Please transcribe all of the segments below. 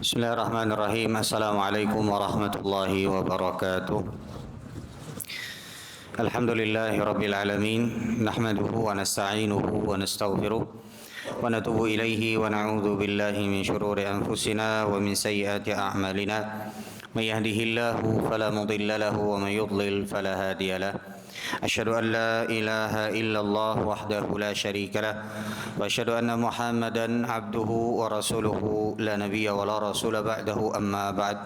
Bismillahirrahmanirrahim. Assalamualaikum warahmatullahi wabarakatuh. Alhamdulillahi rabbil alamin. Nahmaduhu wa nasta'inuhu wa nastaghfiruh wa natubu ilaihi wa na'udzu billahi min syururi anfusina wa min sayyiati a'malina. May yahdihillahu fala mudilla lahu wa may yudlil fala hadiya lahu. أشهد أن لا إله إلا الله وحده لا شريك له وأشهد أن محمدا عبده ورسوله لا نبي ولا رسول بعده أما بعد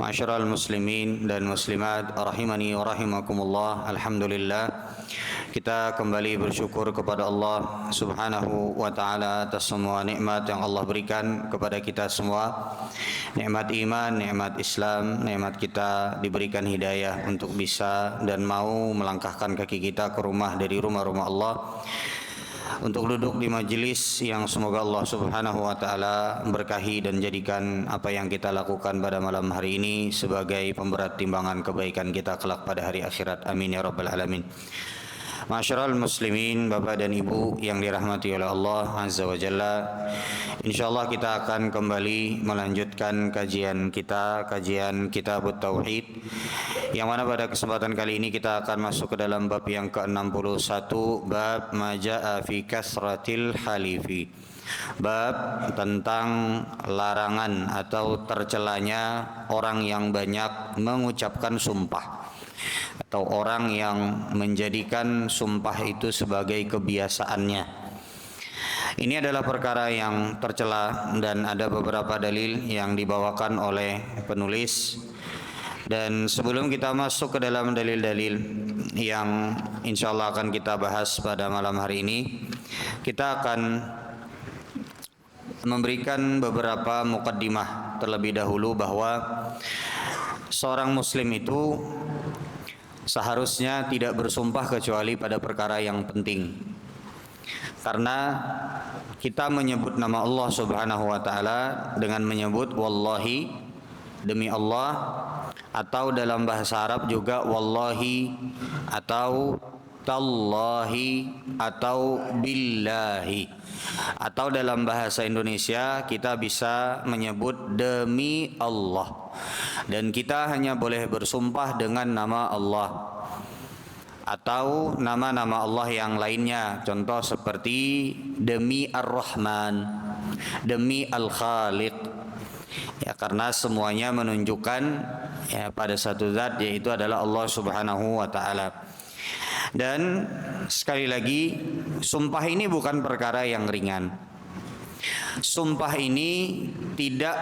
معاشر المسلمين dan muslimat rahimani wa rahimakumullah. Alhamdulillah, kita kembali bersyukur kepada Allah Subhanahu wa taala atas semua nikmat yang Allah berikan kepada kita semua. Nikmat iman, nikmat Islam, nikmat kita diberikan hidayah untuk bisa dan mau melangkahkan kaki kita ke rumah dari rumah-rumah Allah untuk duduk di majelis yang semoga Allah Subhanahu wa taala berkahi dan jadikan apa yang kita lakukan pada malam hari ini sebagai pemberat timbangan kebaikan kita kelak pada hari akhirat. Amin ya rabbal alamin. Ma'asyiral muslimin, Bapak dan Ibu yang dirahmati oleh Allah Azza wa Jalla. Insyaallah kita akan kembali melanjutkan kajian kita, kajian Kitabut Tauhid, yang mana pada kesempatan kali ini kita akan masuk ke dalam bab yang ke-61, bab Maja'a fi kasratil halifi. Bab tentang larangan atau tercelanya orang yang banyak mengucapkan sumpah, atau orang yang menjadikan sumpah itu sebagai kebiasaannya. Ini adalah perkara yang tercela dan ada beberapa dalil yang dibawakan oleh penulis. Dan sebelum kita masuk ke dalam dalil-dalil yang insyaallah akan kita bahas pada malam hari ini, kita akan memberikan beberapa muqaddimah terlebih dahulu bahwa seorang muslim itu seharusnya tidak bersumpah kecuali pada perkara yang penting. Karena kita menyebut nama Allah Subhanahu wa taala dengan menyebut wallahi, demi Allah, atau dalam bahasa Arab juga wallahi, atau tallahi, atau billahi, atau dalam bahasa Indonesia kita bisa menyebut demi Allah. Dan kita hanya boleh bersumpah dengan nama Allah atau nama-nama Allah yang lainnya. Contoh seperti demi Ar-Rahman, demi Al-Khaliq. Ya, karena semuanya menunjukkan ya pada satu zat, yaitu adalah Allah Subhanahu wa taala. Dan sekali lagi, sumpah ini bukan perkara yang ringan. Sumpah ini tidak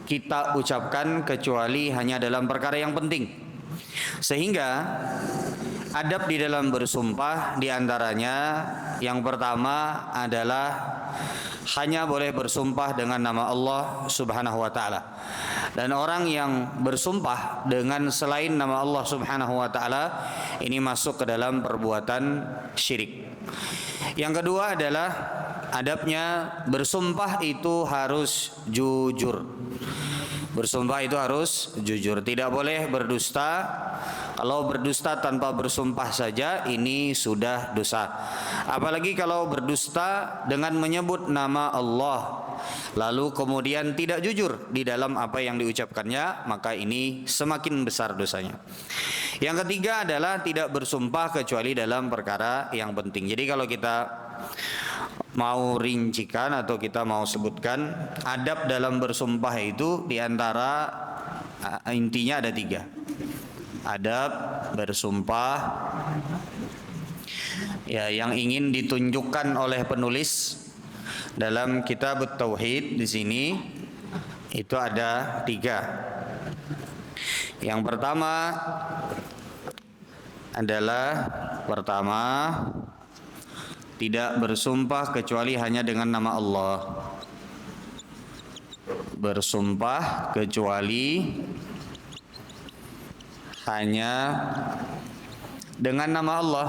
kita ucapkan kecuali hanya dalam perkara yang penting. Sehingga adab di dalam bersumpah diantaranya yang pertama adalah hanya boleh bersumpah dengan nama Allah Subhanahu wa taala. Dan orang yang bersumpah dengan selain nama Allah Subhanahu wa taala ini masuk ke dalam perbuatan syirik. Yang kedua adalah adabnya bersumpah itu harus jujur. Bersumpah itu harus jujur, tidak boleh berdusta. Kalau berdusta tanpa bersumpah saja ini sudah dosa. Apalagi kalau berdusta dengan menyebut nama Allah lalu kemudian tidak jujur di dalam apa yang diucapkannya, maka ini semakin besar dosanya. Yang ketiga adalah tidak bersumpah kecuali dalam perkara yang penting. Jadi kalau kita mau rincikan atau kita mau sebutkan adab dalam bersumpah itu diantara intinya ada 3. Adab bersumpah ya yang ingin ditunjukkan oleh penulis dalam Kitabut Tauhid di sini itu ada 3. Yang pertama adalah tidak bersumpah kecuali hanya dengan nama Allah. Bersumpah kecuali hanya dengan nama Allah.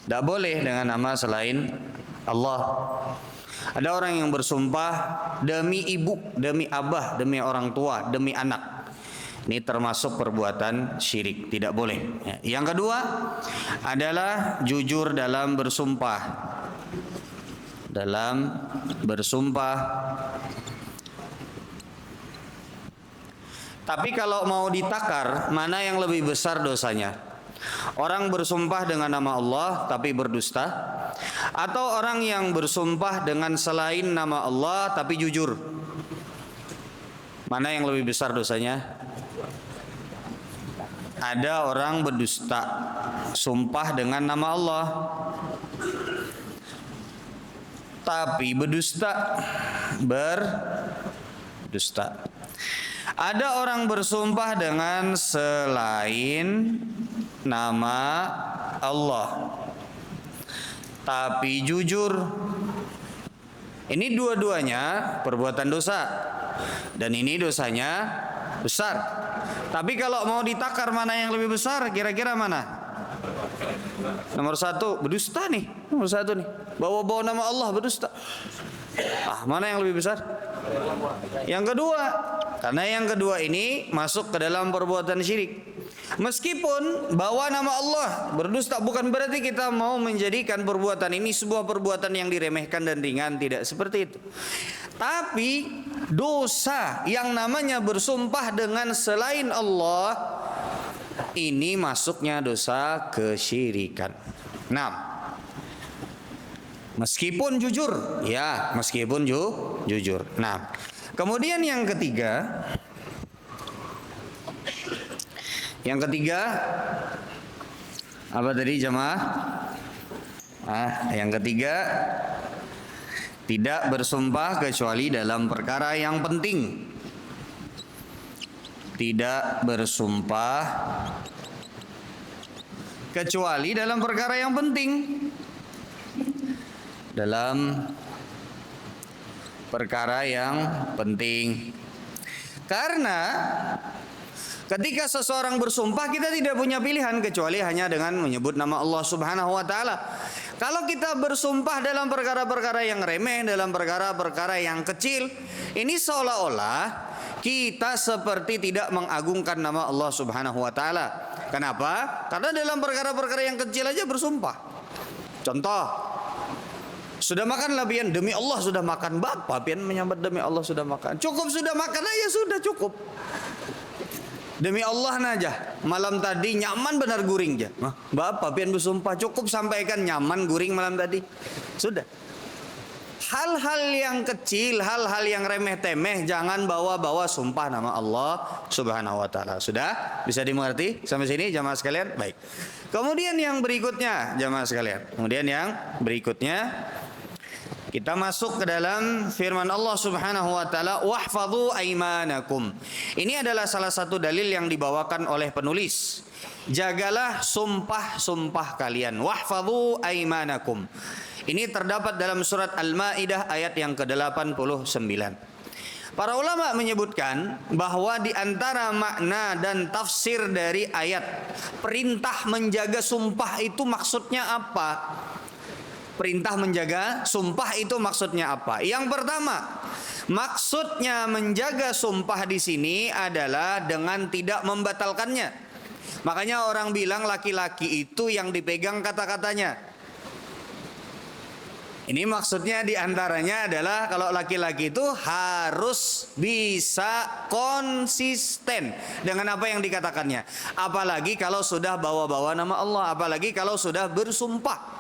Tidak boleh dengan nama selain Allah. Ada orang yang bersumpah demi ibu, demi abah, demi orang tua, demi anak. Ini termasuk perbuatan syirik, tidak boleh. Yang kedua adalah jujur dalam bersumpah. Dalam bersumpah Tapi kalau mau ditakar, mana yang lebih besar dosanya? Orang bersumpah dengan nama Allah tapi berdusta, atau orang yang bersumpah dengan selain nama Allah tapi jujur? Mana yang lebih besar dosanya? Ada orang berdusta, sumpah dengan nama Allah, tapi berdusta. Ada orang bersumpah dengan selain nama Allah, tapi jujur. Ini dua-duanya perbuatan dosa, dan ini dosanya besar. Tapi kalau mau ditakar mana yang lebih besar, kira-kira mana? Nomor satu, berdusta nih. Nomor satu nih, bawa-bawa nama Allah, berdusta. Mana yang lebih besar? Yang kedua, karena yang kedua ini masuk ke dalam perbuatan syirik. Meskipun bawa nama Allah, berdusta, bukan berarti kita mau menjadikan perbuatan ini sebuah perbuatan yang diremehkan dan ringan, tidak seperti itu. Tapi dosa yang namanya bersumpah dengan selain Allah, ini masuknya dosa kesyirikan. Nah, meskipun jujur, ya, meskipun jujur. Nah, kemudian yang ketiga, apa tadi jemaah? Yang ketiga, tidak bersumpah kecuali dalam perkara yang penting. Tidak bersumpah kecuali dalam perkara yang penting. Dalam perkara yang penting. Karena ketika seseorang bersumpah, kita tidak punya pilihan kecuali hanya dengan menyebut nama Allah Subhanahu wa taala. Kalau kita bersumpah dalam perkara-perkara yang remeh, dalam perkara-perkara yang kecil, ini seolah-olah kita seperti tidak mengagungkan nama Allah Subhanahu wa taala. Kenapa? Karena dalam perkara-perkara yang kecil aja bersumpah. Contoh, sudah makan lah pian, demi Allah sudah makan. Bapak pian menyambat demi Allah sudah makan. Cukup sudah makan aja, sudah cukup. Demi Allah naja, malam tadi nyaman benar guring ja. Bapak pian bersumpah, cukup sampaikan nyaman guring malam tadi. Sudah. Hal-hal yang kecil, hal-hal yang remeh-temeh, jangan bawa-bawa sumpah nama Allah Subhanahu wa taala. Sudah? Bisa dimengerti sampai sini jamaah sekalian? Baik. Kemudian yang berikutnya, jamaah sekalian. Kita masuk ke dalam firman Allah Subhanahu wa taala, wahfadhu aimanakum. Ini adalah salah satu dalil yang dibawakan oleh penulis. Jagalah sumpah-sumpah kalian. Wahfadhu aimanakum. Ini terdapat dalam surat Al-Maidah ayat yang ke-89. Para ulama menyebutkan bahwa di antara makna dan tafsir dari ayat perintah menjaga sumpah itu maksudnya apa? Perintah menjaga sumpah itu maksudnya apa? Yang pertama, maksudnya menjaga sumpah di sini adalah dengan tidak membatalkannya. Makanya orang bilang laki-laki itu yang dipegang kata-katanya. Ini maksudnya diantaranya adalah kalau laki-laki itu harus bisa konsisten dengan apa yang dikatakannya. Apalagi kalau sudah bawa-bawa nama Allah, apalagi kalau sudah bersumpah.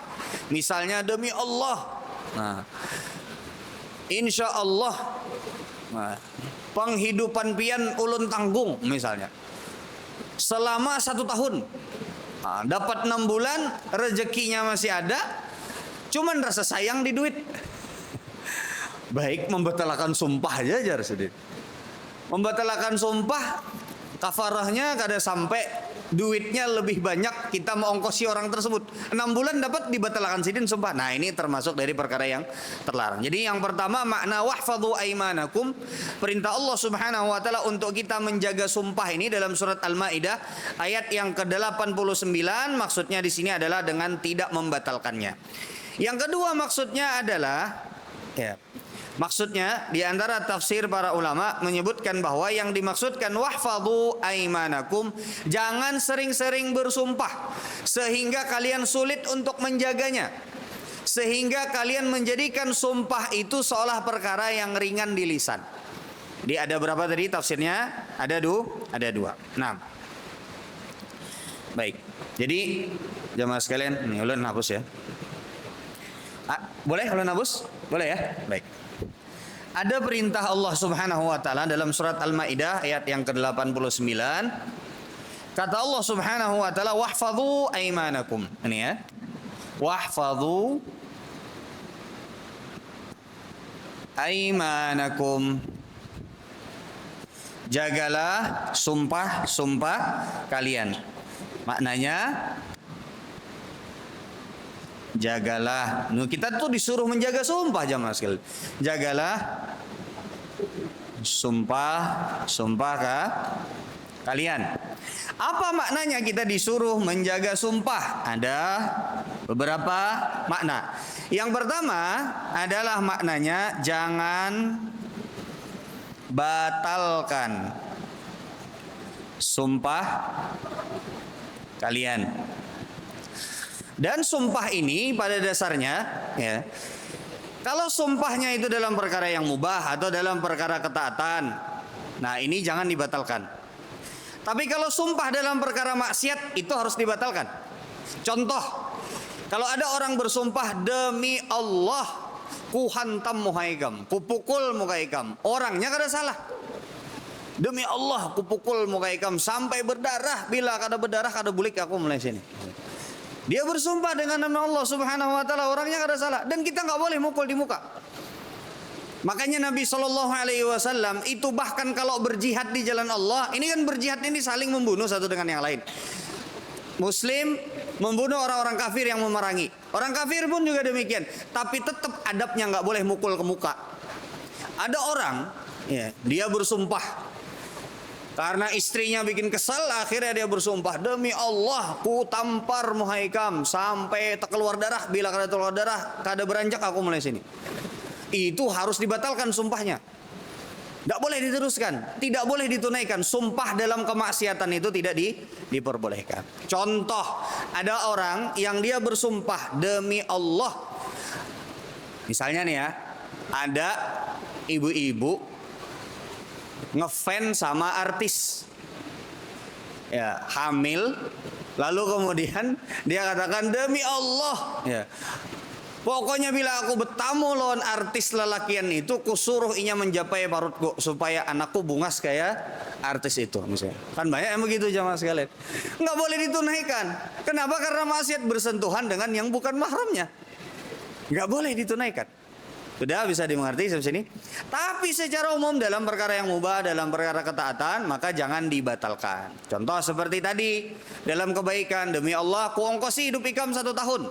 Misalnya demi Allah, insya Allah, penghidupan pian ulun tanggung misalnya selama 1 tahun, dapat 6 bulan, rezekinya masih ada, cuman rasa sayang di duit. Baik membatalkan sumpah aja jar sedih. Membatalkan sumpah, kafarahnya kada sampai duitnya lebih banyak kita mengongkosi orang tersebut. 6 bulan dapat dibatalkan sidin sumpah. Nah, ini termasuk dari perkara yang terlarang. Jadi yang pertama makna wahfadhu aimanakum, perintah Allah Subhanahu wa taala untuk kita menjaga sumpah ini dalam surat Al-Maidah ayat yang ke-89, maksudnya di sini adalah dengan tidak membatalkannya. Yang kedua maksudnya adalah maksudnya di antara tafsir para ulama menyebutkan bahwa yang dimaksudkan wahfadhu aimanakum, jangan sering-sering bersumpah sehingga kalian sulit untuk menjaganya, sehingga kalian menjadikan sumpah itu seolah perkara yang ringan di lisan. Jadi ada berapa tadi tafsirnya? Ada dua. Nah, baik. Jadi jamaah sekalian, ini ulun hapus ya. Boleh ulun hapus? Boleh ya? Baik. Ada perintah Allah Subhanahu wa taala dalam surat Al-Maidah ayat yang ke-89. Kata Allah Subhanahu wa taala, "Wahfadhu aimanakum." Ini ya. Wahfadhu aimanakum. Jagalah sumpah-sumpah kalian. Maknanya jagalah. Kita tuh disuruh menjaga sumpah jamaah sekalian. Jagalah sumpah kalian. Apa maknanya kita disuruh menjaga sumpah? Ada beberapa makna. Yang pertama adalah maknanya jangan batalkan sumpah kalian. Dan sumpah ini pada dasarnya ya, kalau sumpahnya itu dalam perkara yang mubah atau dalam perkara ketaatan, nah ini jangan dibatalkan. Tapi kalau sumpah dalam perkara maksiat itu harus dibatalkan. Contoh, kalau ada orang bersumpah demi Allah, ku hantam muhaikam, ku pukul muhaikam, orangnya kada salah. Demi Allah ku pukul muhaikam sampai berdarah, bila kada berdarah kada bulik aku mulai sini. Dia bersumpah dengan nama Allah Subhanahu wa taala, orangnya kada salah, dan kita nggak boleh mukul di muka. Makanya Nabi Shallallahu Alaihi Wasallam itu bahkan kalau berjihad di jalan Allah, ini kan berjihad ini saling membunuh satu dengan yang lain. Muslim membunuh orang-orang kafir yang memerangi. Orang kafir pun juga demikian. Tapi tetap adabnya nggak boleh mukul ke muka. Ada orang, ya, dia bersumpah karena istrinya bikin kesal, akhirnya dia bersumpah demi Allah, ku tampar muhaikam sampai keluar darah. Bila kada keluar darah, kada beranjak aku mulai sini. Itu harus dibatalkan sumpahnya. Tidak boleh diteruskan, tidak boleh ditunaikan. Sumpah dalam kemaksiatan itu tidak diperbolehkan. Contoh, ada orang yang dia bersumpah demi Allah. Misalnya nih ya, ada ibu-ibu ngefans sama artis, ya, hamil, lalu kemudian dia katakan demi Allah, ya, pokoknya bila aku bertamu lawan artis lelakian itu, kusuruh inya menjapai parutku supaya anakku bungas kayak artis itu, misalnya. Kan banyak yang begitu jamaah sekalian. Nggak boleh ditunaikan. Kenapa? Karena maksiat bersentuhan dengan yang bukan mahramnya. Nggak boleh ditunaikan. Sudah bisa dimengerti sampai sini. Tapi secara umum dalam perkara yang mubah, dalam perkara ketaatan, maka jangan dibatalkan. Contoh seperti tadi, dalam kebaikan, demi Allah, aku ongkosi hidup ikam 1 tahun.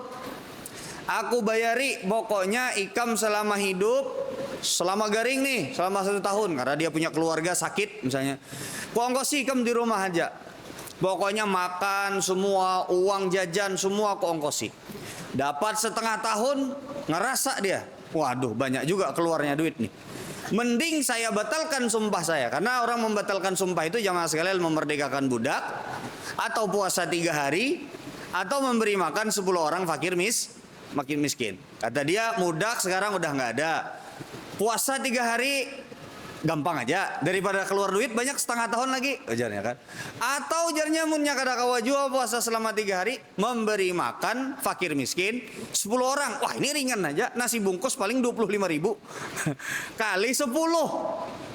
Aku bayari pokoknya ikam selama hidup, selama garing nih, selama 1 tahun. Karena dia punya keluarga sakit misalnya. Aku ongkosi ikam di rumah aja. Pokoknya makan semua, uang jajan semua aku ongkosi. Dapat setengah tahun, ngerasa dia, waduh banyak juga keluarnya duit nih. Mending saya batalkan sumpah saya. Karena orang membatalkan sumpah itu jamaah sekalian memerdekakan budak, atau puasa 3 hari, atau memberi makan 10 orang fakir makin miskin. Kata dia budak sekarang udah nggak ada. Puasa 3 hari gampang aja, daripada keluar duit banyak setengah tahun lagi ujarnya kan. Atau ujarnya munnya kada kawajua puasa selama 3 hari, memberi makan fakir miskin 10 orang. Wah ini ringan aja, nasi bungkus paling 25.000 kali 10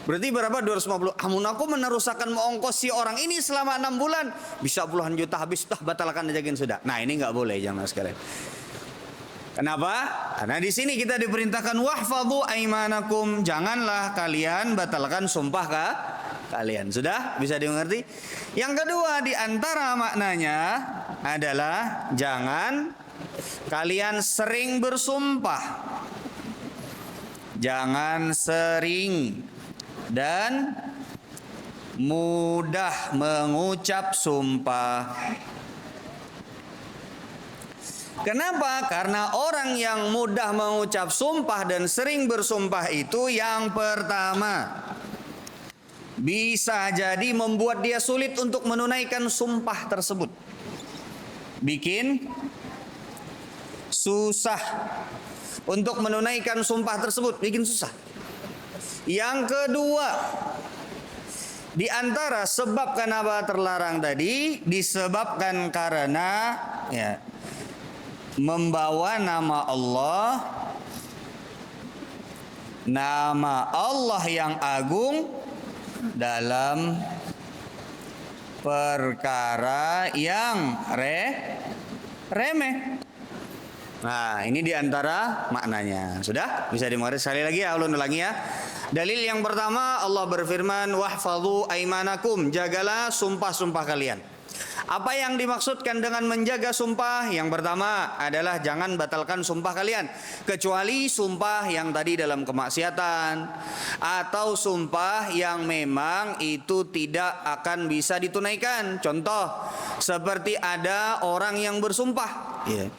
berarti berapa? 250. Amun aku meneruskan mengongkosi orang ini selama 6 bulan bisa puluhan juta habis, dah batalkan aja sudah. Nah ini nggak boleh jamaah sekalian. Kenapa? Karena di sini kita diperintahkan wahfadhu aimanakum, janganlah kalian batalkan sumpah kalian. Sudah bisa dimengerti? Yang kedua di antara maknanya adalah jangan kalian sering bersumpah. Jangan sering dan mudah mengucap sumpah. Kenapa? Karena orang yang mudah mengucap sumpah dan sering bersumpah itu, yang pertama, bisa jadi membuat dia sulit untuk menunaikan sumpah tersebut. Bikin susah untuk menunaikan sumpah tersebut, bikin susah. Yang kedua, di antara sebab kenapa terlarang tadi disebabkan karena ya, membawa nama Allah yang agung dalam perkara yang remeh. Nah, ini diantara maknanya. Sudah? Bisa dimengerti sekali lagi ya, ulun ulangi ya. Dalil yang pertama, Allah berfirman, wahfadhu aimanakum, jagalah sumpah-sumpah kalian. Apa yang dimaksudkan dengan menjaga sumpah? Yang pertama adalah jangan batalkan sumpah kalian, kecuali sumpah yang tadi dalam kemaksiatan, atau sumpah yang memang itu tidak akan bisa ditunaikan. Contoh, seperti ada orang yang bersumpah, ya,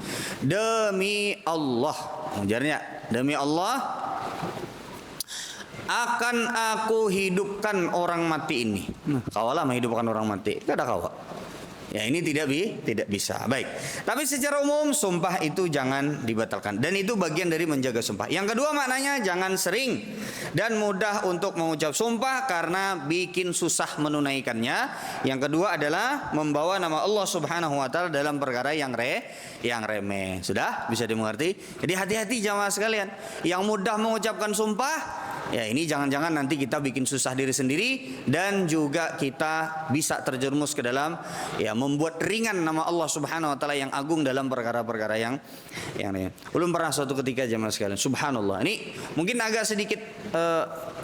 demi Allah, ujarnya, demi Allah akan aku hidupkan orang mati ini. Kawalah menghidupkan orang mati, tidak ada kawa. Ya, ini tidak bisa. Baik. Tapi secara umum sumpah itu jangan dibatalkan, dan itu bagian dari menjaga sumpah. Yang kedua maknanya jangan sering dan mudah untuk mengucap sumpah karena bikin susah menunaikannya. Yang kedua adalah membawa nama Allah Subhanahu wa taala dalam perkara yang remeh. Sudah bisa dimengerti? Jadi hati-hati jamaah sekalian, yang mudah mengucapkan sumpah, ya ini jangan-jangan nanti kita bikin susah diri sendiri, dan juga kita bisa terjerumus ke dalam ya membuat ringan nama Allah Subhanahu wa taala yang agung dalam perkara-perkara yang ringan. Ulun pernah suatu ketika jemaah sekalian, subhanallah, ini mungkin agak sedikit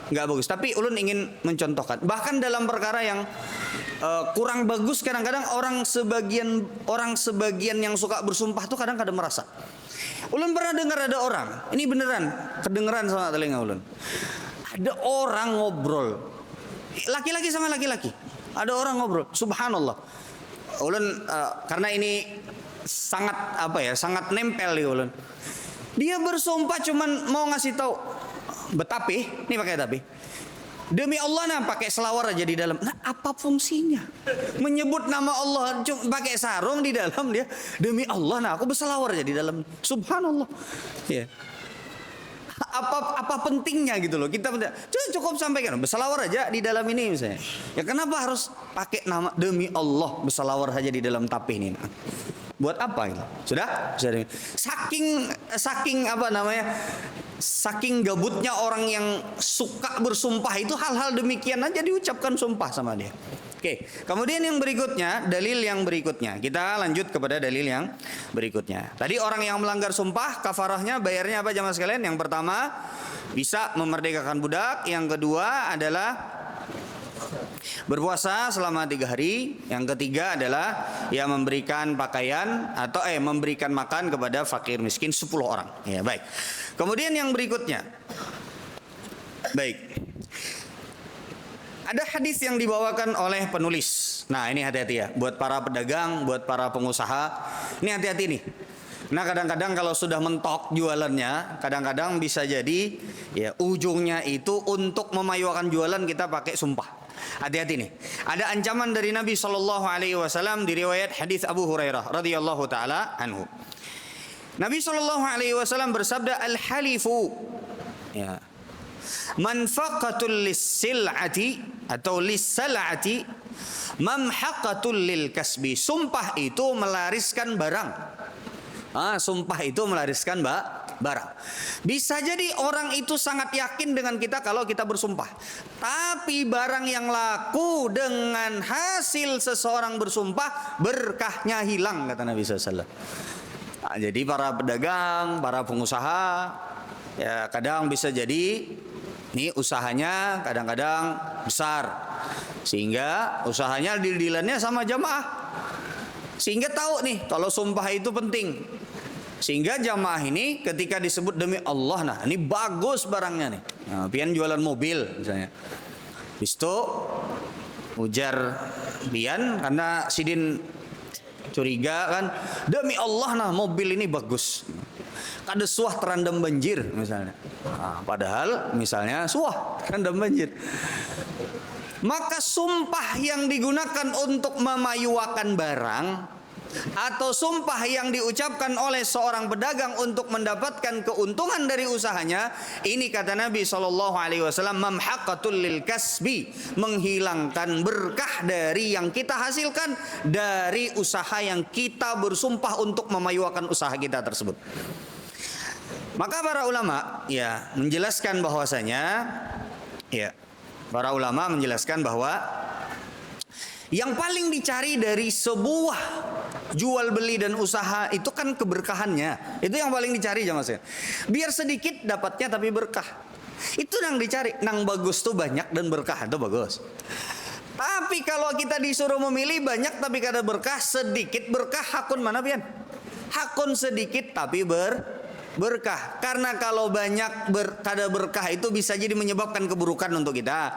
nggak bagus, tapi ulun ingin mencontohkan. Bahkan dalam perkara yang kurang bagus, kadang-kadang orang sebagian yang suka bersumpah tuh kadang-kadang merasa. Ulun pernah dengar ada orang, ini beneran kedengeran sama telinga ulun. Ada orang ngobrol, laki-laki sama laki-laki. Ada orang ngobrol, subhanallah. Ulun karena ini sangat nempel di ulun. Dia bersumpah cuman mau ngasih tahu betapih, ini pakai tapi. Demi Allah, nah pakai selawar aja di dalam. Nah, apa fungsinya? Menyebut nama Allah pakai sarung di dalam dia. Demi Allah, nah aku berselawar aja di dalam. Subhanallah. Ya. Apa pentingnya gitu loh? Kita cukup sampaikan berselawar aja di dalam ini misalnya. Ya kenapa harus pakai nama demi Allah berselawar saja di dalam tapih ini? Nah, buat apa gitu? Sudah? Saking apa namanya? Saking gabutnya orang yang suka bersumpah itu, hal-hal demikian aja diucapkan sumpah sama dia. Oke, kemudian yang berikutnya, dalil yang berikutnya. Kita lanjut kepada dalil yang berikutnya. Tadi orang yang melanggar sumpah, kafarahnya, bayarnya apa jamaah sekalian? Yang pertama, bisa memerdekakan budak. Yang kedua adalah berpuasa selama 3 hari. Yang ketiga adalah ya memberikan pakaian atau memberikan makan kepada fakir miskin 10 orang. Ya, baik. Kemudian yang berikutnya. Baik. Ada hadis yang dibawakan oleh penulis. Nah, ini hati-hati ya buat para pedagang, buat para pengusaha. Ini hati-hati nih. Nah, kadang-kadang kalau sudah mentok jualannya, kadang-kadang bisa jadi ya ujungnya itu untuk memajukan jualan kita pakai sumpah. Hati-hati nih. Ada ancaman dari Nabi sallallahu alaihi wasallam di riwayat hadis Abu Hurairah radhiyallahu taala anhu. Nabi sallallahu alaihi wasallam bersabda, al-halifu ya manfaqatul lis-sil'ati atau lis-sal'ati mamhaqatul lil kasbi. Sumpah itu melariskan barang. Sumpah itu melariskan barang. Bisa jadi orang itu sangat yakin dengan kita kalau kita bersumpah. Tapi barang yang laku dengan hasil seseorang bersumpah, berkahnya hilang, kata Nabi SAW. Jadi para pedagang, para pengusaha, ya kadang bisa jadi ini usahanya kadang-kadang besar, sehingga usahanya deal-dealannya sama jamaah, sehingga tahu nih kalau sumpah itu penting. Sehingga jamaah ini ketika disebut demi Allah, nah ini bagus barangnya nih. Nah, pian jualan mobil misalnya. Itu ujar pian karena sidin curiga kan, demi Allah nah mobil ini bagus. Kada suah terendam banjir misalnya. Nah, padahal misalnya suah terendam banjir. Maka sumpah yang digunakan untuk memayuakan barang atau sumpah yang diucapkan oleh seorang pedagang untuk mendapatkan keuntungan dari usahanya, ini kata Nabi SAW, mamhaqatul lil kasbi, menghilangkan berkah dari yang kita hasilkan dari usaha yang kita bersumpah untuk memajukan usaha kita tersebut. Maka para ulama menjelaskan bahwasanya para ulama menjelaskan bahwa yang paling dicari dari sebuah jual beli dan usaha itu kan keberkahannya. Itu yang paling dicari jamaah sekalian. Biar sedikit dapatnya tapi berkah. Itu yang dicari. Nang bagus tuh banyak dan berkah itu bagus. Tapi kalau kita disuruh memilih banyak tapi kada berkah, sedikit berkah, hakun mana pian? Hakun sedikit tapi berkah. Karena kalau banyak kada berkah itu bisa jadi menyebabkan keburukan untuk kita.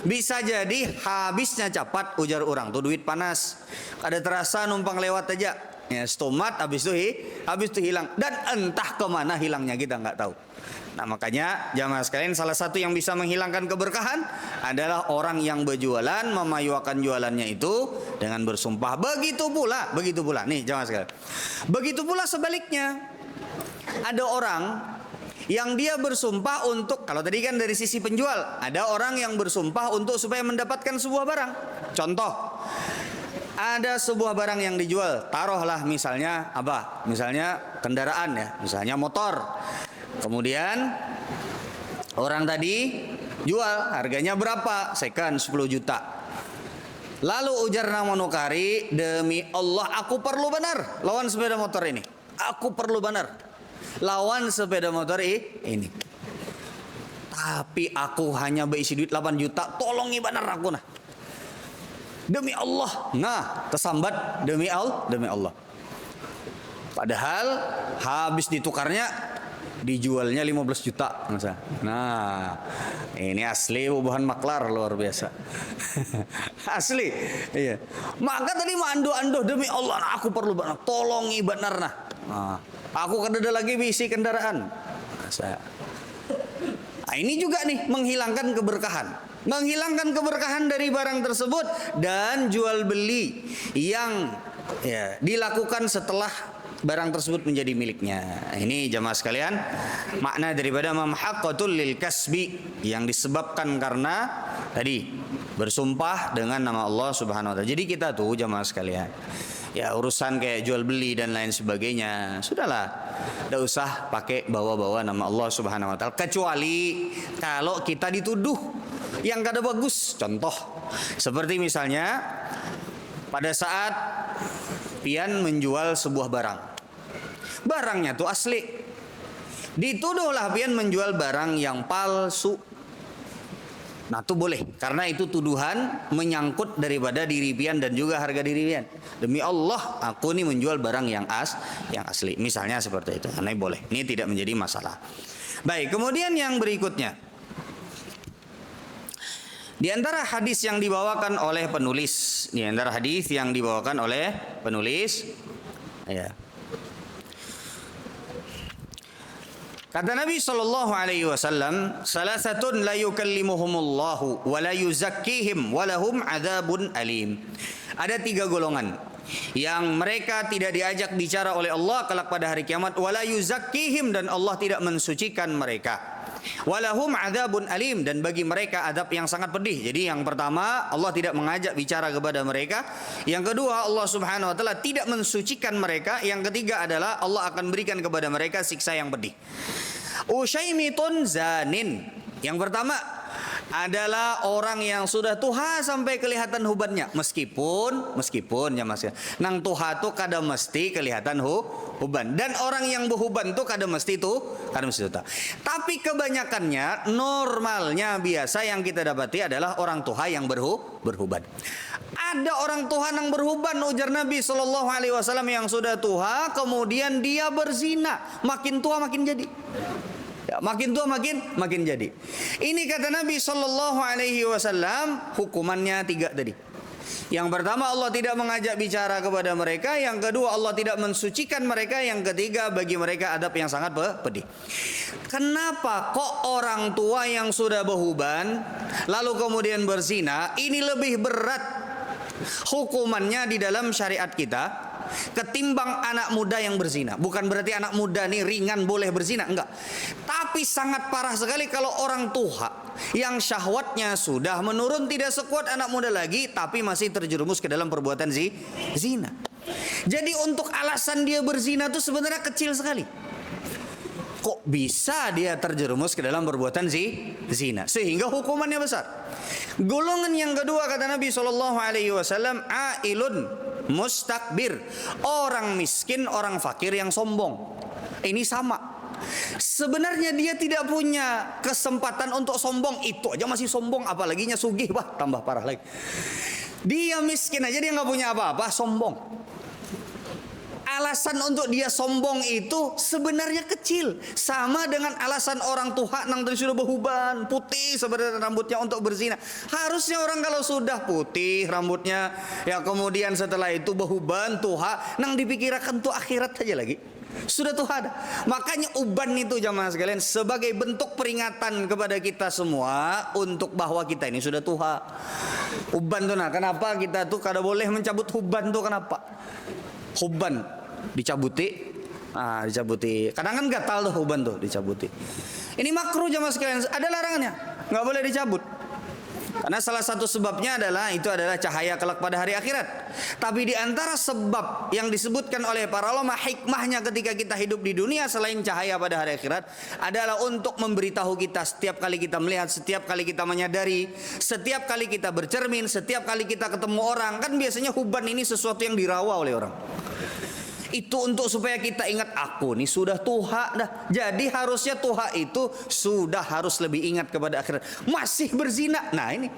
Bisa jadi habisnya cepat, ujar orang tuh duit panas. Kada terasa numpang lewat aja. Ya, stomat habis itu hilang, dan entah kemana hilangnya kita nggak tahu. Nah, makanya jamaah sekalian, salah satu yang bisa menghilangkan keberkahan adalah orang yang berjualan memajukan jualannya itu dengan bersumpah. Begitu pula nih jamaah sekalian. Begitu pula sebaliknya. Ada orang yang dia bersumpah untuk, kalau tadi kan dari sisi penjual, ada orang yang bersumpah untuk supaya mendapatkan sebuah barang. Contoh, ada sebuah barang yang dijual, taruhlah misalnya apa? Misalnya kendaraan ya, misalnya motor. Kemudian orang tadi jual, harganya berapa? Second 10 juta. Lalu ujar nang manukari, demi Allah aku perlu benar lawan sepeda motor ini. Aku perlu benar lawan sepeda motor ini. Tapi aku hanya berisi duit 8 juta, tolongi benar aku nah. Demi Allah. Nah, tersambat demi Allah. Padahal habis ditukarnya dijualnya 15 juta misalnya. Nah, ini asli bubuhan maklar luar biasa. Asli. Iya. Maka tadi ando demi Allah, nah, aku perlu benar, tolongi benar nah. Nah, aku kada ada lagi bisi kendaraan. Nah, ini juga nih menghilangkan keberkahan. Menghilangkan keberkahan dari barang tersebut dan jual beli yang dilakukan setelah barang tersebut menjadi miliknya. Ini jamaah sekalian, makna daripada mamhaqatul lil kasbi yang disebabkan karena tadi bersumpah dengan nama Allah Subhanahu wa taala. Jadi kita tuh jamaah sekalian, urusan kayak jual beli dan lain sebagainya, sudahlah, tidak usah pakai bawa-bawa nama Allah Subhanahu wa taala, kecuali kalau kita dituduh yang kada bagus. Contoh seperti misalnya pada saat pian menjual sebuah barangnya tuh asli, dituduhlah pian menjual barang yang palsu. Nah, itu boleh, karena itu tuduhan menyangkut daripada diri pian dan juga harga diri pian. Demi Allah, aku ini menjual barang yang asli. Misalnya seperti itu. Ini boleh. Ini tidak menjadi masalah. Baik, kemudian yang berikutnya. Di antara hadis yang dibawakan oleh penulis, kata Nabi SAW, salasatun la yukallimuhumullahu wa la yuzakkihim wa lahum adzabun alim. Ada 3 golongan yang mereka tidak diajak bicara oleh Allah kelak pada hari kiamat, wa la yuzakkihim, dan Allah tidak mensucikan mereka. Walahum adzabun alim, dan bagi mereka adab yang sangat pedih. Jadi yang pertama, Allah tidak mengajak bicara kepada mereka. Yang kedua, Allah Subhanahu wa taala tidak mensucikan mereka. Yang ketiga adalah Allah akan berikan kepada mereka siksa yang pedih. Usyaimitun zanin. Yang pertama adalah orang yang sudah tuha sampai kelihatan hubannya. Meskipun ya Mas, nang tuha tuh kada mesti kelihatan huban, dan orang yang berhuban tuh kada mesti tuh. Tapi kebanyakannya, normalnya biasa yang kita dapati adalah orang tuha yang berhuban. Ada orang tuha yang berhuban, ujar Nabi SAW, yang sudah tuha kemudian dia berzina, makin tua makin jadi. Makin tua makin jadi. Ini kata Nabi SAW, hukumannya 3 tadi. Yang pertama, Allah tidak mengajak bicara kepada mereka. Yang kedua, Allah tidak mensucikan mereka. Yang ketiga, bagi mereka adab yang sangat pedih. Kenapa kok orang tua yang sudah berhuban lalu kemudian berzina ini lebih berat hukumannya di dalam syariat kita ketimbang anak muda yang berzina. Bukan berarti anak muda nih ringan boleh berzina, enggak. Tapi sangat parah sekali kalau orang tua yang syahwatnya sudah menurun, tidak sekuat anak muda lagi, tapi masih terjerumus ke dalam perbuatan zina. Jadi untuk alasan dia berzina itu sebenarnya kecil sekali. Kok bisa dia terjerumus ke dalam perbuatan zina sehingga hukumannya besar. Golongan yang kedua kata Nabi SAW, ailun mustakbir, orang miskin, orang fakir yang sombong. Ini sama. Sebenarnya dia tidak punya kesempatan untuk sombong, itu aja masih sombong, apalaginya sugih, wah tambah parah lagi. Dia miskin aja dia nggak punya apa-apa, sombong. Alasan untuk dia sombong itu sebenarnya kecil, sama dengan alasan orang tua nang tadi sudah beruban putih sebenarnya rambutnya untuk berzina. Harusnya orang kalau sudah putih rambutnya, ya kemudian setelah itu beruban tuha, nang dipikirkan tuh akhirat aja lagi. Sudah tuh ada. Makanya uban itu jamaah sekalian sebagai bentuk peringatan kepada kita semua untuk bahwa kita ini sudah tuha. Uban tuh nah, kenapa kita tuh kada boleh mencabut uban tuh kenapa? Uban dicabuti, dicabuti. Kadang kan gatal tuh uban tuh dicabuti. Ini makruh jamaah sekalian, ada larangannya, nggak boleh dicabut. Karena salah satu sebabnya adalah cahaya kelak pada hari akhirat. Tapi di antara sebab yang disebutkan oleh para ulama hikmahnya ketika kita hidup di dunia selain cahaya pada hari akhirat adalah untuk memberitahu kita setiap kali kita melihat, setiap kali kita menyadari, setiap kali kita bercermin, setiap kali kita ketemu orang, kan biasanya uban ini sesuatu yang dirawa oleh orang. Itu untuk supaya kita ingat aku nih sudah tuha dah. Jadi harusnya tuha itu sudah harus lebih ingat kepada akhirat. Masih berzina. Nah ini.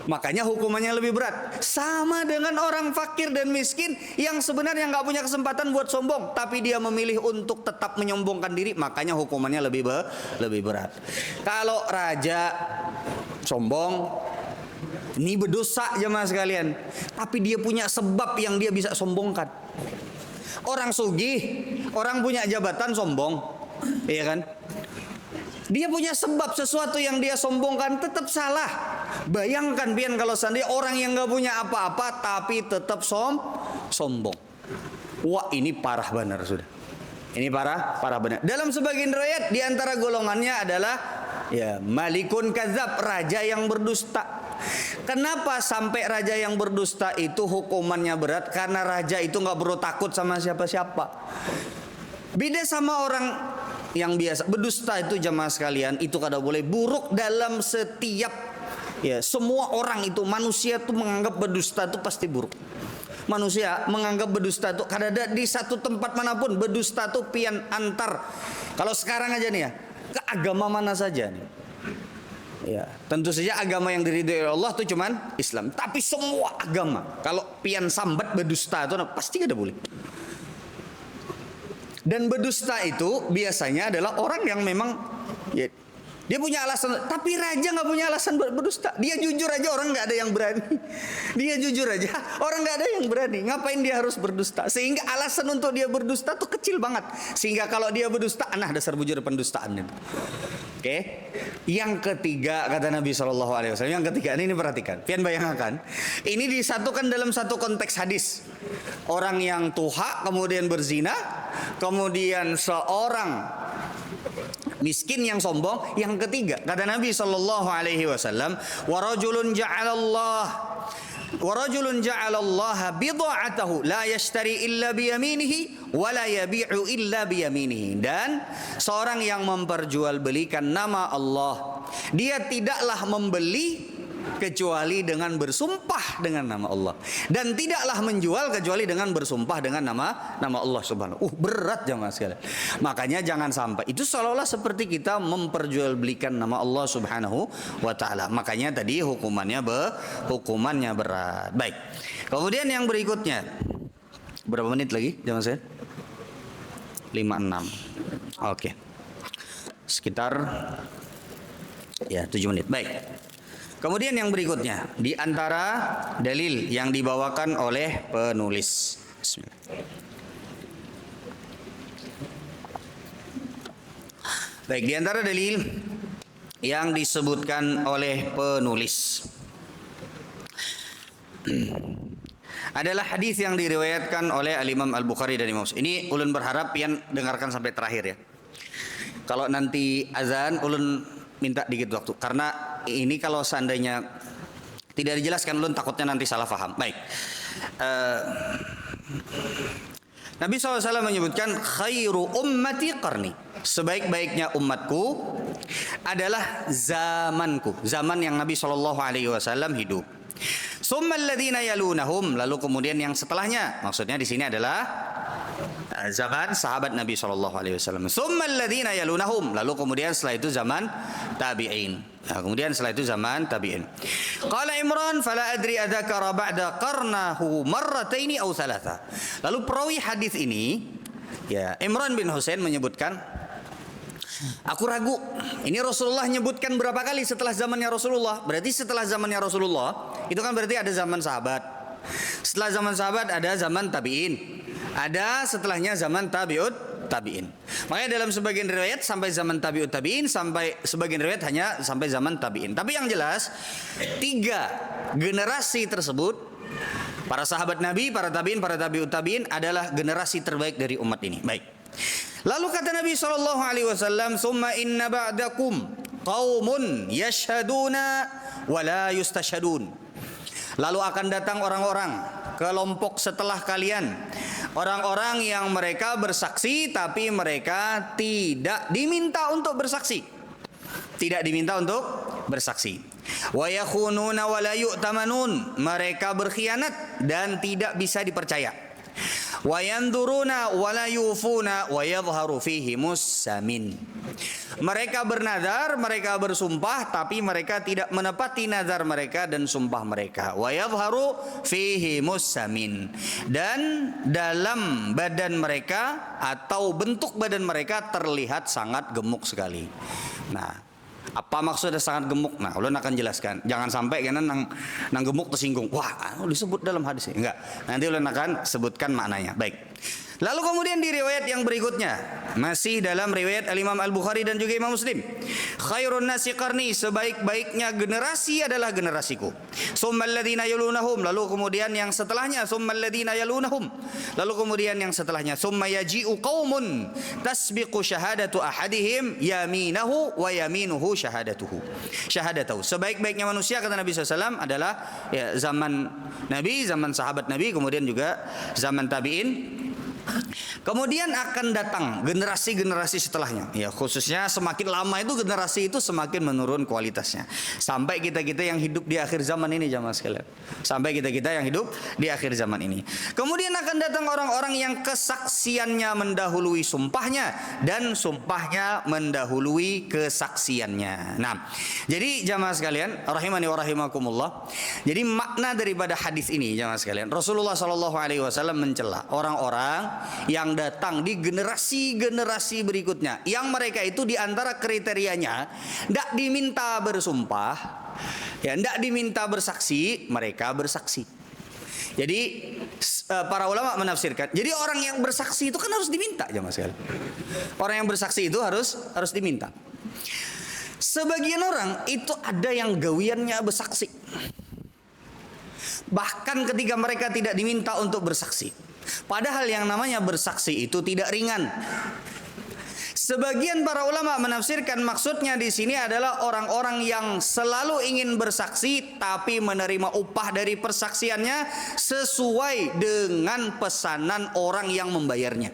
Makanya hukumannya lebih berat. Sama dengan orang fakir dan miskin yang sebenarnya nggak punya kesempatan buat sombong, tapi dia memilih untuk tetap menyombongkan diri, makanya hukumannya lebih berat. Kalau raja sombong, ini berdosa jemaah sekalian, tapi dia punya sebab yang dia bisa sombongkan. Orang sugih, orang punya jabatan sombong, iya kan? Dia punya sebab sesuatu yang dia sombongkan tetap salah. Bayangkan pian kalau seandainya orang yang nggak punya apa-apa tapi tetap sombong. Wah ini parah benar sudah. Ini parah benar. Dalam sebagian riwayat di antara golongannya adalah ya malikun kadzab, raja yang berdusta. Kenapa sampai raja yang berdusta itu hukumannya berat? Karena raja itu nggak perlu takut sama siapa-siapa. Beda sama orang yang biasa. Berdusta itu jamaah sekalian itu kada boleh. Buruk dalam setiap ya semua orang itu, manusia itu menganggap berdusta itu pasti buruk. Manusia menganggap berdusta itu kada ada di satu tempat manapun. Berdusta itu pian antar. Kalau sekarang aja nih ya, ke agama mana saja nih. Ya, tentu saja agama yang diridhoi oleh Allah itu cuman Islam. Tapi semua agama kalau pian sambat berdusta itu pasti kada boleh. Dan berdusta itu biasanya adalah orang yang memang ya, dia punya alasan, tapi raja nggak punya alasan berdusta. Dia jujur aja orang nggak ada yang berani. Dia jujur aja orang nggak ada yang berani. Ngapain dia harus berdusta? Sehingga alasan untuk dia berdusta tuh kecil banget. Sehingga kalau dia berdusta, dasar bujur pendustaan itu. Oke. Yang ketiga kata Nabi SAW. Yang ketiga ini perhatikan. Pian bayangkan. Ini disatukan dalam satu konteks hadis. Orang yang tuha kemudian berzina, kemudian seorang miskin yang sombong. Yang ketiga kata Nabi SAW, warajulun ja'alallaha bid'atahu la yashtari illa biyaminihi wa la yabi'u illa biyaminihi. Dan seorang yang memperjualbelikan nama Allah, dia tidaklah membeli kecuali dengan bersumpah dengan nama Allah, dan tidaklah menjual kecuali dengan bersumpah dengan nama Allah Subhanahu. Berat jemaah sekalian. Makanya jangan sampai itu seolah-olah seperti kita memperjualbelikan nama Allah Subhanahu wa taala. Makanya tadi hukumannya berat. Baik. Kemudian yang berikutnya. Berapa menit lagi jemaah sekalian? 5-6. Oke. Sekitar ya 7 menit. Baik. Kemudian yang berikutnya di antara dalil yang dibawakan oleh penulis. Bismillah. Baik, di antara dalil yang disebutkan oleh penulis adalah hadis yang diriwayatkan oleh Al-Imam Al-Bukhari dan Imam Muslim. Ini ulun berharap pian dengarkan sampai terakhir ya. Kalau nanti azan ulun minta dikit waktu karena ini kalau seandainya tidak dijelaskan ulun takutnya nanti salah paham. Baik. Nabi SAW menyebutkan khairu ummati qarni. Sebaik-baiknya umatku adalah zamanku, zaman yang Nabi SAW hidup. Summal ladzina yalunahum, lalu kemudian yang setelahnya. Maksudnya di sini adalah zaman sahabat Nabi SAW. Summal ladzina yalunahum, lalu kemudian setelah itu zaman tabi'in. Nah, kemudian setelah itu zaman tabi'in. Qala Imran fala adri adzakara ba'da qarnahu marrataini aw thalatha. Lalu perawi hadis ini ya Imran bin Husain menyebutkan, aku ragu, ini Rasulullah nyebutkan berapa kali setelah zamannya Rasulullah. Berarti setelah zamannya Rasulullah itu kan berarti ada zaman sahabat. Setelah zaman sahabat ada zaman tabi'in. Ada setelahnya zaman tabi'in. Makanya dalam sebagian riwayat sampai zaman tabi'in, sampai sebagian riwayat hanya sampai zaman tabi'in. Tapi yang jelas 3 generasi tersebut, para sahabat Nabi, para tabi'in, para tabi'in adalah generasi terbaik dari umat ini. Baik. Lalu kata Nabi SAW, "Tsumma inna ba'dakum qaumun yashhaduna wa la yustashhadun." Lalu akan datang orang-orang, kelompok setelah kalian, orang-orang yang mereka bersaksi tapi mereka tidak diminta untuk bersaksi. Tidak diminta untuk bersaksi. Wa yakhununa wa la yu'tamanun, mereka berkhianat dan tidak bisa dipercaya. Wa yanduruna wa la yufuna wa yadhharu fihimus samin. Mereka bernazar, mereka bersumpah tapi mereka tidak menepati nazar mereka dan sumpah mereka. Wa yadhharu fihimus samin. Dan dalam badan mereka atau bentuk badan mereka terlihat sangat gemuk sekali. Nah, apa maksudnya sangat gemuk? Nah, ulun akan jelaskan. Jangan sampai karena nang gemuk tersinggung. Wah, disebut dalam hadis ini. Enggak. Nanti ulun akan sebutkan maknanya. Baik. Lalu kemudian di riwayat yang berikutnya, masih dalam riwayat Al-Imam Al-Bukhari dan juga Imam Muslim. Khairun nasi qarni, sebaik-baiknya generasi adalah generasiku. Tsummal ladzina yalunahum, lalu kemudian yang setelahnya, tsummal ladzina yalunahum. Lalu kemudian yang setelahnya, tsumma yaji'u qaumun tasbiqu syahadatu ahadihim yaminahu wa yaminuhu syahadatuhu. Sebaik-baiknya manusia kata Nabi SAW adalah ya, zaman Nabi, zaman sahabat Nabi, kemudian juga zaman tabi'in. Kemudian akan datang generasi-generasi setelahnya. Ya, khususnya semakin lama itu generasi itu semakin menurun kualitasnya. Sampai kita-kita yang hidup di akhir zaman ini jamaah sekalian. Sampai kita-kita yang hidup di akhir zaman ini. Kemudian akan datang orang-orang yang kesaksiannya mendahului sumpahnya dan sumpahnya mendahului kesaksiannya. Nah, jadi jamaah sekalian, rahimani wa rahimakumullah. Jadi makna daripada hadis ini jamaah sekalian, Rasulullah SAW mencela orang-orang yang datang di generasi-generasi berikutnya, yang mereka itu diantara kriterianya tidak diminta bersumpah, ya tidak diminta bersaksi, mereka bersaksi. Jadi para ulama menafsirkan, jadi orang yang bersaksi itu kan harus diminta jemaah sekalian. Orang yang bersaksi itu harus diminta. Sebagian orang itu ada yang gawiannya bersaksi, bahkan ketika mereka tidak diminta untuk bersaksi. Padahal yang namanya bersaksi itu tidak ringan. Sebagian para ulama menafsirkan maksudnya di sini adalah orang-orang yang selalu ingin bersaksi tapi menerima upah dari persaksiannya sesuai dengan pesanan orang yang membayarnya.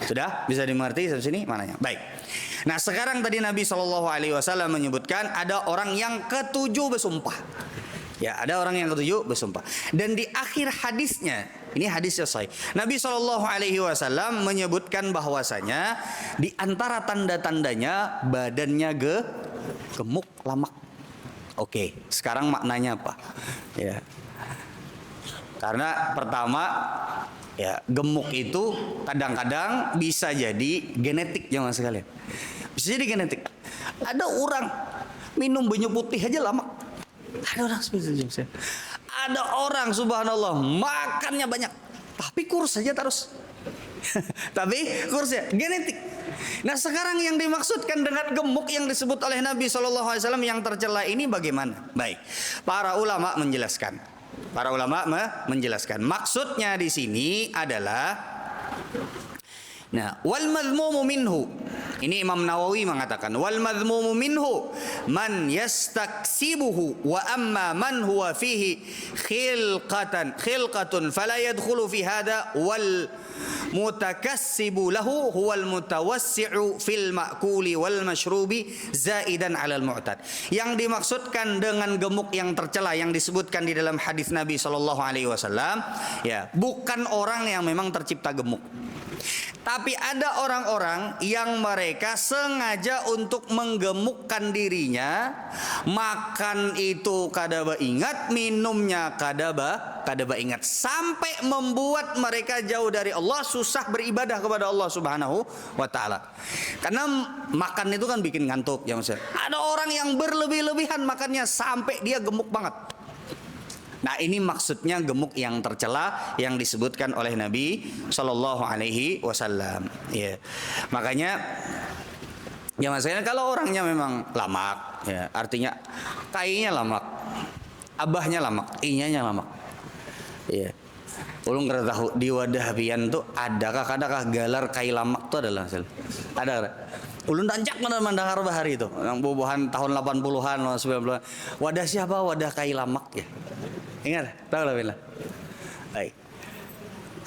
Sudah bisa dimengerti sampai sini mananya? Baik. Nah, sekarang tadi Nabi SAW menyebutkan ada orang yang ketujuh bersumpah. Ya, ada orang yang ketujuh bersumpah. Dan di akhir hadisnya, ini hadis selesai, Nabi SAW menyebutkan bahwasanya di antara tanda-tandanya badannya gemuk, lamak. Oke, sekarang maknanya apa? Ya. Karena pertama, ya, gemuk itu kadang-kadang bisa jadi genetik jangan sekalian. Bisa jadi genetik. Ada orang minum banyu putih aja lamak. Ada orang seperti itu. Ada orang subhanallah makannya banyak, tapi kurus saja terus. Tapi kurusnya genetik. Nah, sekarang yang dimaksudkan dengan gemuk yang disebut oleh Nabi SAW yang tercela ini bagaimana? Baik, para ulama menjelaskan. Para ulama menjelaskan. Maksudnya di sini adalah, nah, wal madhmumu minhu. Ini Imam Nawawi mengatakan, wal madhmumu minhu man yastaksibuhu wa amma man huwa fihi khilqatun fala yadkhulu fi hada wal mutakassibu lahu huwal mutawassi'u fil ma'kuli wal mashrubi zaidan 'alal mu'tad. Yang dimaksudkan dengan gemuk yang tercela yang disebutkan di dalam hadis Nabi sallallahu alaihi wasallam, ya, bukan orang yang memang tercipta gemuk. Tapi ada orang-orang yang mereka sengaja untuk menggemukkan dirinya, makan itu kadaba ingat, minumnya kadaba ingat, sampai membuat mereka jauh dari Allah, susah beribadah kepada Allah Subhanahu wa taala. Karena makan itu kan bikin ngantuk, ya Mas. Ada orang yang berlebih-lebihan makannya sampai dia gemuk banget. Nah, ini maksudnya gemuk yang tercela yang disebutkan oleh Nabi Shallallahu Alaihi Wasallam. Ya, makanya ya maksudnya kalau orangnya memang lamak, ya, artinya kainya lamak, abahnya lamak, inyanya lamak. Ya, ulun kena tahu di wadah pian tuh adakah galar kai lamak tuh adalah hasil. Ada. Ulun tancak mana mandahar bahari itu, yang bobohan tahun 80-an atau 90-an. Wadah siapa? Wadah kai lamak, ya. Ingat, tahu lah bila. Baik.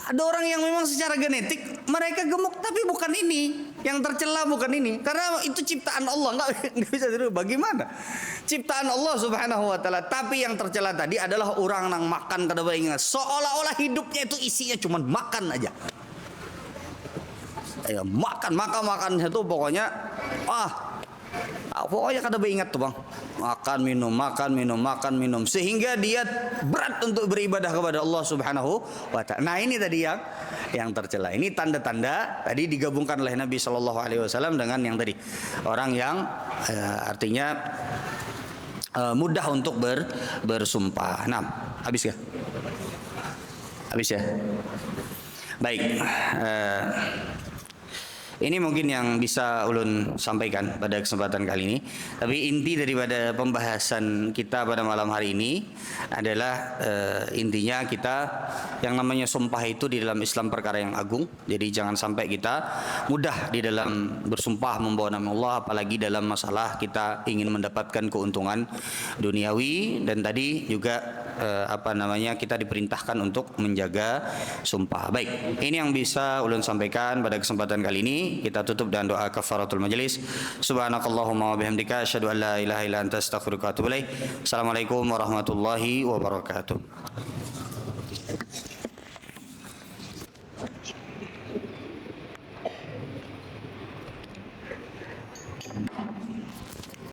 Ada orang yang memang secara genetik mereka gemuk, tapi bukan ini yang tercela, bukan ini, karena itu ciptaan Allah, nggak bisa tiru. Bagaimana? Ciptaan Allah Subhanahu Wa Taala. Tapi yang tercela tadi adalah orang yang makan kada ingat, seolah-olah hidupnya itu isinya cuma makan aja. Ya, makan itu pokoknya pokoknya kada ingat tuh bang, makan minum sehingga dia berat untuk beribadah kepada Allah Subhanahu wa taala. Nah, ini tadi yang tercela. Ini tanda-tanda tadi digabungkan oleh Nabi Shallallahu Alaihi Wasallam dengan yang tadi, orang yang artinya mudah untuk bersumpah. Nah, habis ya? Habis ya? Baik. Ini mungkin yang bisa ulun sampaikan pada kesempatan kali ini. Tapi inti daripada pembahasan kita pada malam hari ini adalah intinya kita yang namanya sumpah itu di dalam Islam perkara yang agung. Jadi jangan sampai kita mudah di dalam bersumpah membawa nama Allah, apalagi dalam masalah kita ingin mendapatkan keuntungan duniawi. Dan tadi juga kita diperintahkan untuk menjaga sumpah. Baik, ini yang bisa ulun sampaikan pada kesempatan kali ini. Kita tutup dengan doa kafaratul majelis. Subhanakallahumma wa bihamdika asyhadu an la ilaha illa anta astaghfiruka wa atubu ilaik. Assalamualaikum warahmatullahi wabarakatuh.